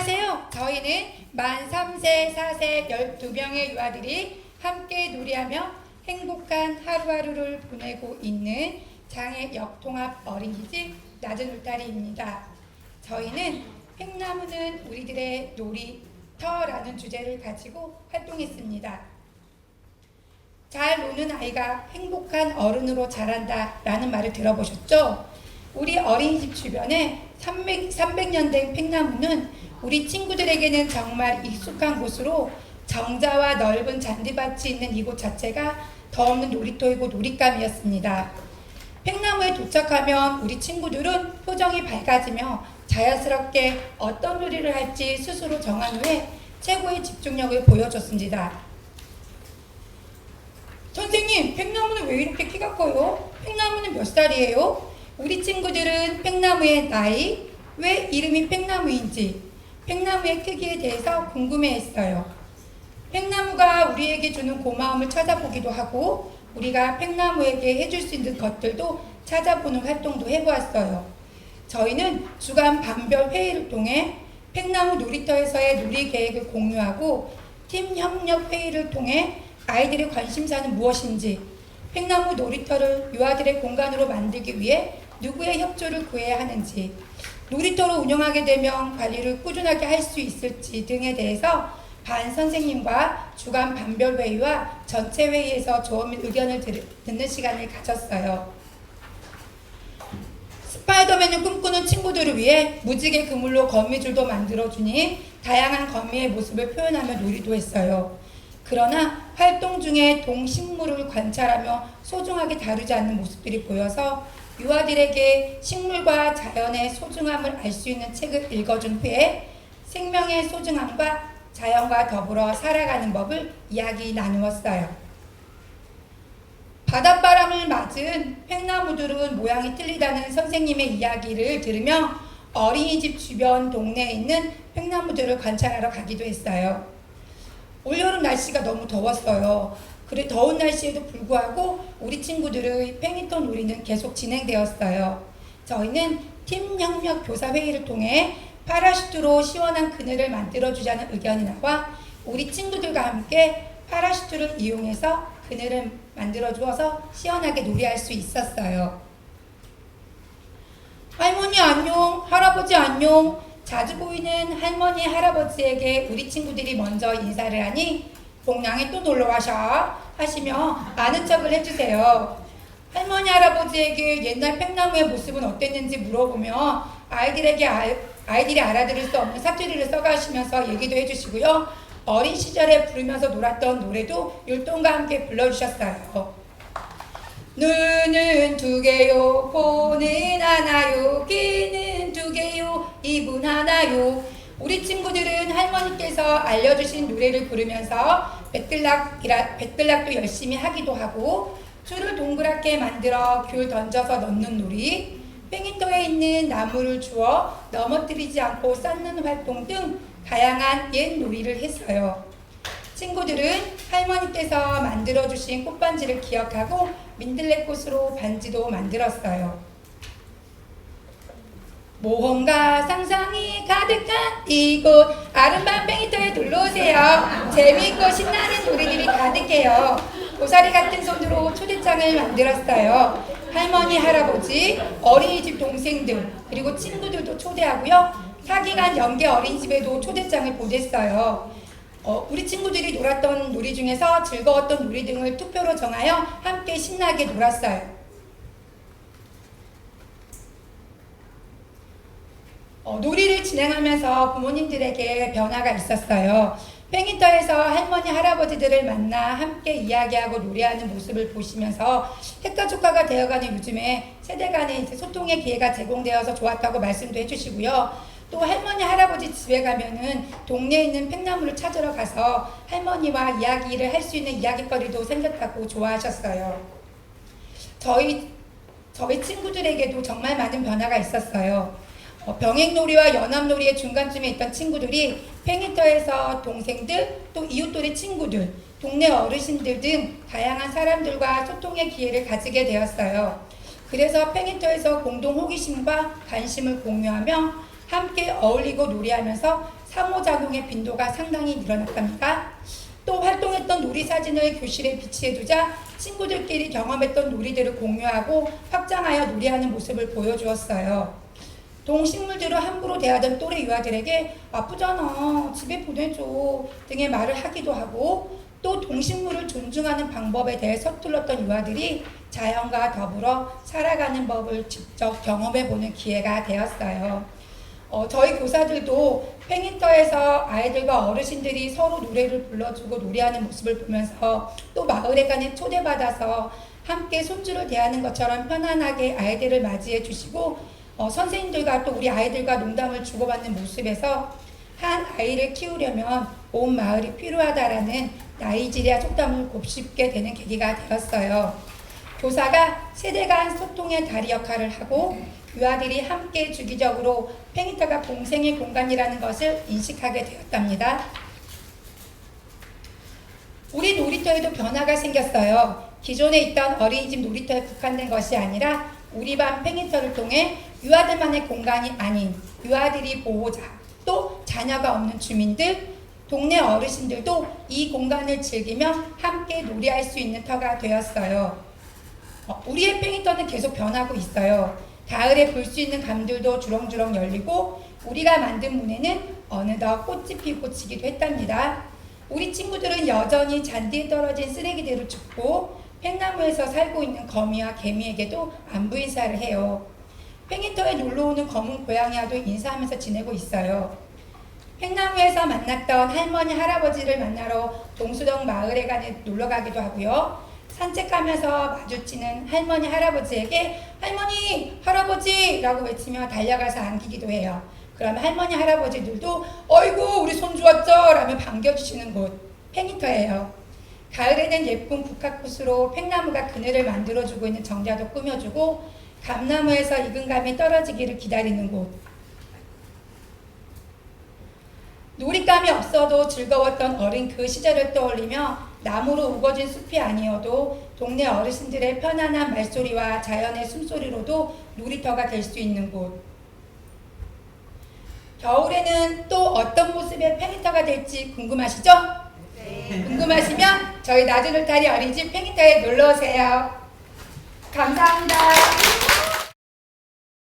안녕하세요. 저희는 만 3세, 4세 12명의 유아들이 함께 놀이하며 행복한 하루하루를 보내고 있는 장애 역통합 어린이집 낮은 울타리입니다. 저희는 팽나무는 우리들의 놀이터라는 주제를 가지고 활동했습니다. 잘 노는 아이가 행복한 어른으로 자란다 라는 말을 들어보셨죠? 우리 어린이집 주변에 300년 된 팽나무는 우리 친구들에게는 정말 익숙한 곳으로 정자와 넓은 잔디밭이 있는 이곳 자체가 더없는 놀이터이고 놀잇감이었습니다. 팽나무에 도착하면 우리 친구들은 표정이 밝아지며 자연스럽게 어떤 놀이를 할지 스스로 정한 후에 최고의 집중력을 보여줬습니다. 선생님, 팽나무는 왜 이렇게 키가 커요? 팽나무는 몇 살이에요? 우리 친구들은 팽나무의 나이, 왜 이름이 팽나무인지, 팽나무의 크기에 대해서 궁금해했어요. 팽나무가 우리에게 주는 고마움을 찾아보기도 하고 우리가 팽나무에게 해줄 수 있는 것들도 찾아보는 활동도 해보았어요. 저희는 주간 반별 회의를 통해 팽나무 놀이터에서의 놀이 계획을 공유하고 팀 협력 회의를 통해 아이들의 관심사는 무엇인지, 팽나무 놀이터를 유아들의 공간으로 만들기 위해 누구의 협조를 구해야 하는지, 놀이터를 운영하게 되면 관리를 꾸준하게 할 수 있을지 등에 대해서 반 선생님과 주간 반별 회의와 전체 회의에서 좋은 의견을 듣는 시간을 가졌어요. 스파이더맨을 꿈꾸는 친구들을 위해 무지개 그물로 거미줄도 만들어주니 다양한 거미의 모습을 표현하며 놀이도 했어요. 그러나 활동 중에 동식물을 관찰하며 소중하게 다루지 않는 모습들이 보여서 유아들에게 식물과 자연의 소중함을 알 수 있는 책을 읽어준 후에 생명의 소중함과 자연과 더불어 살아가는 법을 이야기 나누었어요. 바닷바람을 맞은 팽나무들은 모양이 틀리다는 선생님의 이야기를 들으며 어린이집 주변 동네에 있는 팽나무들을 관찰하러 가기도 했어요. 올여름 날씨가 너무 더웠어요. 그래 더운 날씨에도 불구하고 우리 친구들의 팽이터 놀이는 계속 진행되었어요. 저희는 팀 협력 교사 회의를 통해 파라슈트로 시원한 그늘을 만들어주자는 의견이 나와 우리 친구들과 함께 파라슈트를 이용해서 그늘을 만들어주어서 시원하게 놀이할 수 있었어요. 할머니 안녕, 할아버지 안녕. 자주 보이는 할머니, 할아버지에게 우리 친구들이 먼저 인사를 하니 동양에 또 놀러와셔 하시며 아는 척을 해주세요. 할머니, 할아버지에게 옛날 팽나무의 모습은 어땠는지 물어보며 아이들이 알아들을 수 없는 사투리를 써가시면서 얘기도 해주시고요. 어린 시절에 부르면서 놀았던 노래도 율동과 함께 불러주셨어요. 눈은 두 개요, 코는 하나요, 귀는 두 개요, 입은 하나요. 우리 친구들은 할머니께서 알려주신 노래를 부르면서 배틀락도 열심히 하기도 하고 줄을 동그랗게 만들어 귤 던져서 넣는 놀이, 팽이터에 있는 나무를 주워 넘어뜨리지 않고 쌓는 활동 등 다양한 옛 놀이를 했어요. 친구들은 할머니께서 만들어주신 꽃반지를 기억하고 민들레꽃으로 반지도 만들었어요. 모험과 상상이 가득한 이곳 아름다운 팽이터에 놀러오세요. 재미있고 신나는 놀이들이 가득해요. 고사리 같은 손으로 초대장을 만들었어요. 할머니, 할아버지, 어린이집 동생들 그리고 친구들도 초대하고요. 4기간 연계 어린이집에도 초대장을 보냈어요. 우리 친구들이 놀았던 놀이 중에서 즐거웠던 놀이 등을 투표로 정하여 함께 신나게 놀았어요. 놀이를 진행하면서 부모님들에게 변화가 있었어요. 팽이터에서 할머니, 할아버지들을 만나 함께 이야기하고 놀이하는 모습을 보시면서 핵가족화가 되어가는 요즘에 세대 간의 소통의 기회가 제공되어서 좋았다고 말씀도 해주시고요. 또 할머니, 할아버지 집에 가면은 동네에 있는 팽나무를 찾으러 가서 할머니와 이야기를 할 수 있는 이야기거리도 생겼다고 좋아하셨어요. 저희 친구들에게도 정말 많은 변화가 있었어요. 병행놀이와 연합놀이의 중간쯤에 있던 친구들이 팽이터에서 동생들, 또 이웃돌이 친구들, 동네 어르신들 등 다양한 사람들과 소통의 기회를 가지게 되었어요. 그래서 팽이터에서 공동 호기심과 관심을 공유하며 함께 어울리고 놀이하면서 상호작용의 빈도가 상당히 늘어났답니다. 또 활동했던 놀이 사진을 교실에 비치해두자 친구들끼리 경험했던 놀이들을 공유하고 확장하여 놀이하는 모습을 보여주었어요. 동식물들을 함부로 대하던 또래 유아들에게 아프잖아, 집에 보내줘 등의 말을 하기도 하고, 또 동식물을 존중하는 방법에 대해 서툴렀던 유아들이 자연과 더불어 살아가는 법을 직접 경험해보는 기회가 되었어요. 저희 교사들도 팽인터에서 아이들과 어르신들이 서로 노래를 불러주고 놀이하는 모습을 보면서, 또 마을에 가는 초대받아서 함께 손주를 대하는 것처럼 편안하게 아이들을 맞이해 주시고, 선생님들과 또 우리 아이들과 농담을 주고받는 모습에서 한 아이를 키우려면 온 마을이 필요하다라는 나이지리아 속담을 곱씹게 되는 계기가 되었어요. 교사가 세대 간 소통의 다리 역할을 하고 유아들이 함께 주기적으로 팽이터가 공생의 공간이라는 것을 인식하게 되었답니다. 우리 놀이터에도 변화가 생겼어요. 기존에 있던 어린이집 놀이터에 국한된 것이 아니라 우리 반 팽이터를 통해 유아들만의 공간이 아닌 유아들이 보호자, 또 자녀가 없는 주민들, 동네 어르신들도 이 공간을 즐기며 함께 놀이할 수 있는 터가 되었어요. 우리의 팽이터는 계속 변하고 있어요. 가을에 볼 수 있는 감들도 주렁주렁 열리고 우리가 만든 문에는 어느덧 꽃이 피고 지기도 했답니다. 우리 친구들은 여전히 잔디에 떨어진 쓰레기들을 줍고 팽나무에서 살고 있는 거미와 개미에게도 안부 인사를 해요. 팽이터에 놀러오는 검은 고양이와도 인사하면서 지내고 있어요. 팽나무에서 만났던 할머니 할아버지를 만나러 동수동 마을에 놀러 가기도 하고요. 산책하면서 마주치는 할머니 할아버지에게 할머니 할아버지 라고 외치며 달려가서 안기기도 해요. 그러면 할머니 할아버지들도 어이구 우리 손주 왔죠 라며 반겨주시는 곳 팽이터예요. 가을에는 예쁜 국화꽃으로 팽나무가 그늘을 만들어주고 있는 정자도 꾸며주고 감나무에서 익은 감이 떨어지기를 기다리는 곳. 놀잇감이 없어도 즐거웠던 어린 그 시절을 떠올리며 나무로 우거진 숲이 아니어도 동네 어르신들의 편안한 말소리와 자연의 숨소리로도 놀이터가 될 수 있는 곳. 겨울에는 또 어떤 모습의 팽이터가 될지 궁금하시죠? 네. 궁금하시면 저희 나주놀타리 어린이집 팽이터에 놀러오세요. 감사합니다.